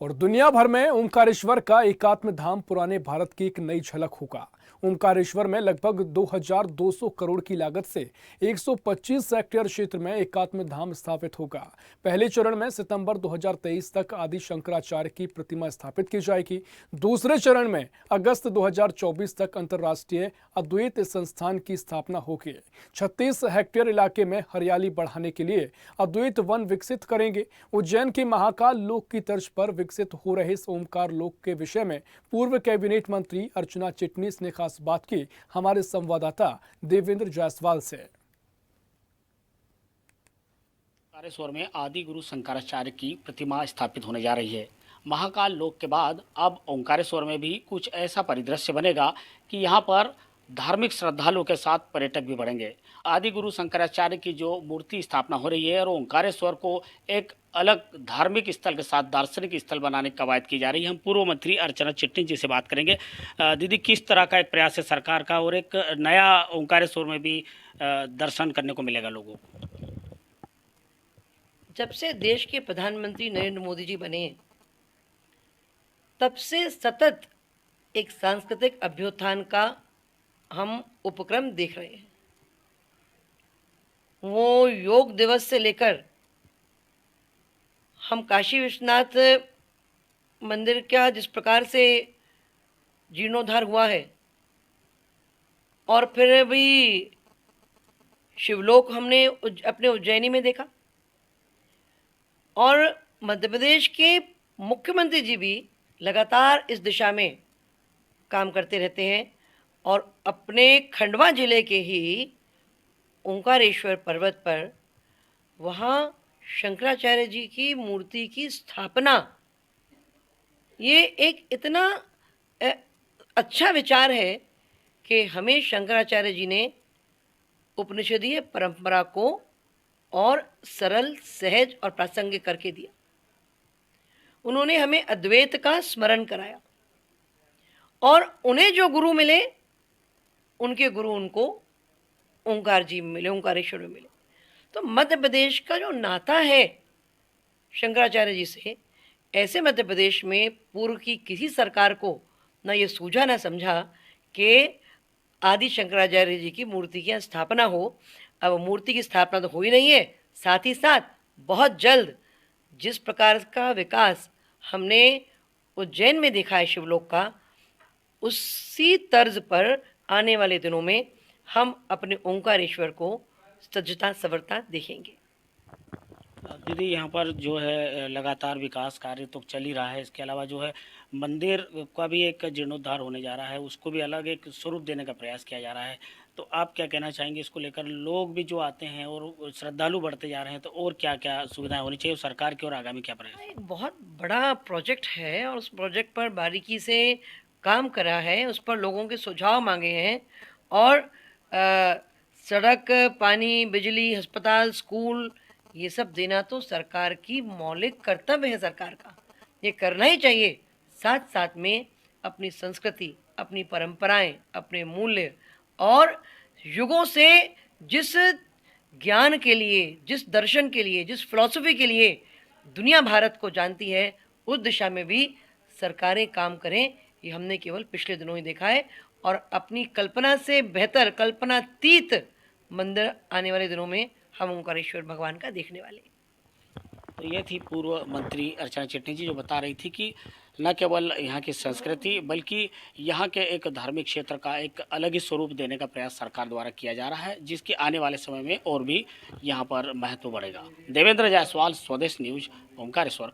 और दुनिया भर में ओंकारेश्वर का एकात्म धाम पुराने भारत की एक नई झलक होगा। ओंकारेश्वर में लगभग 2200 करोड़ की लागत से 125 हेक्टेयर क्षेत्र में एकात्म धाम स्थापित होगा। पहले चरण में सितंबर 2023 तक आदि शंकराचार्य की प्रतिमा स्थापित की जाएगी। दूसरे चरण में अगस्त 2024 तक अंतर्राष्ट्रीय अद्वैत संस्थान की स्थापना होगी। 36 हेक्टेयर इलाके में हरियाली बढ़ाने के लिए अद्वैत वन विकसित करेंगे। उज्जैन के महाकाल लोक की तर्ज पर विकसित हो रहे इस ओमकार लोक के विषय में पूर्व कैबिनेट मंत्री अर्चना चिटनीस ने खास बात की हमारे संवाददाता देवेंद्र जायसवाल से। ओंकारेश्वर में आदि गुरु शंकराचार्य की प्रतिमा स्थापित होने जा रही है। महाकाल लोक के बाद अब ओंकारेश्वर में भी कुछ ऐसा परिदृश्य बनेगा कि यहाँ पर धार्मिक श्रद्धालुओं के साथ पर्यटक भी बढ़ेंगे। आदि गुरु शंकराचार्य की जो मूर्ति स्थापना हो रही है और ओंकारेश्वर को एक अलग धार्मिक स्थल के साथ दार्शनिक स्थल बनाने की कवायद की जा रही है। हम पूर्व मंत्री अर्चना चिटनीस जी से बात करेंगे। दीदी, किस तरह का एक प्रयास है सरकार का और एक नया ओंकारेश्वर में भी दर्शन करने को मिलेगा लोगों को? जब से देश के प्रधानमंत्री नरेंद्र मोदी जी बने तब से सतत एक सांस्कृतिक अभ्युत्थान का हम उपक्रम देख रहे हैं। वो योग दिवस से लेकर हम काशी विश्वनाथ मंदिर का जिस प्रकार से जीर्णोद्धार हुआ है और फिर भी शिवलोक हमने अपने उज्जैनी में देखा और मध्य प्रदेश के मुख्यमंत्री जी भी लगातार इस दिशा में काम करते रहते हैं और अपने खंडवा जिले के ही ओंकारेश्वर पर्वत पर वहाँ शंकराचार्य जी की मूर्ति की स्थापना, ये एक इतना अच्छा विचार है कि हमें शंकराचार्य जी ने उपनिषदीय परंपरा को और सरल, सहज और प्रासंगिक करके दिया। उन्होंने हमें अद्वैत का स्मरण कराया और उन्हें जो गुरु मिले उनके गुरु उनको ओंकार जी में मिले, ओंकारेश्वर में मिले। तो मध्य प्रदेश का जो नाता है शंकराचार्य जी से, ऐसे मध्य प्रदेश में पूर्व की किसी सरकार को ना ये सूझा ना समझा कि आदि शंकराचार्य जी की मूर्ति की स्थापना हो। अब मूर्ति की स्थापना तो हो ही नहीं है, साथ ही साथ बहुत जल्द जिस प्रकार का विकास हमने उज्जैन में देखा है शिवलोक का, उसी तर्ज पर आने वाले दिनों में हम अपने ओंकारेश्वर को सजता संवरता देखेंगे। दीदी, यहाँ पर जो है लगातार विकास कार्य तो चल ही रहा है। इसके अलावा जो है मंदिर का भी एक जीर्णोद्धार होने जा रहा है, उसको भी अलग एक स्वरूप देने का प्रयास किया जा रहा है। तो आप क्या कहना चाहेंगे इसको लेकर? लोग भी जो आते हैं और श्रद्धालु बढ़ते जा रहे हैं, तो और क्या क्या सुविधाएं होनी चाहिए सरकार की और आगामी क्या प्रयास? एक बहुत बड़ा प्रोजेक्ट है और उस प्रोजेक्ट पर बारीकी से काम करा है, उस पर लोगों के सुझाव मांगे हैं और सड़क, पानी, बिजली, अस्पताल, स्कूल, ये सब देना तो सरकार की मौलिक कर्तव्य है। सरकार का ये करना ही चाहिए। साथ साथ में अपनी संस्कृति, अपनी परंपराएं, अपने मूल्य और युगों से जिस ज्ञान के लिए, जिस दर्शन के लिए, जिस फिलॉसफी के लिए दुनिया भारत को जानती है, उस दिशा में भी सरकारें काम करें। ये हमने केवल पिछले दिनों ही देखा है और अपनी कल्पना से बेहतर, कल्पनातीत मंदिर आने वाले दिनों में हम ओंकारेश्वर भगवान का देखने वाले। तो ये थी पूर्व मंत्री अर्चना चिटनीस जी, जो बता रही थी कि न केवल यहाँ की संस्कृति बल्कि यहाँ के एक धार्मिक क्षेत्र का एक अलग ही स्वरूप देने का प्रयास सरकार द्वारा किया जा रहा है, जिसकी आने वाले समय में और भी यहाँ पर महत्व बढ़ेगा। देवेंद्र जायसवाल, स्वदेश न्यूज, ओंकारेश्वर।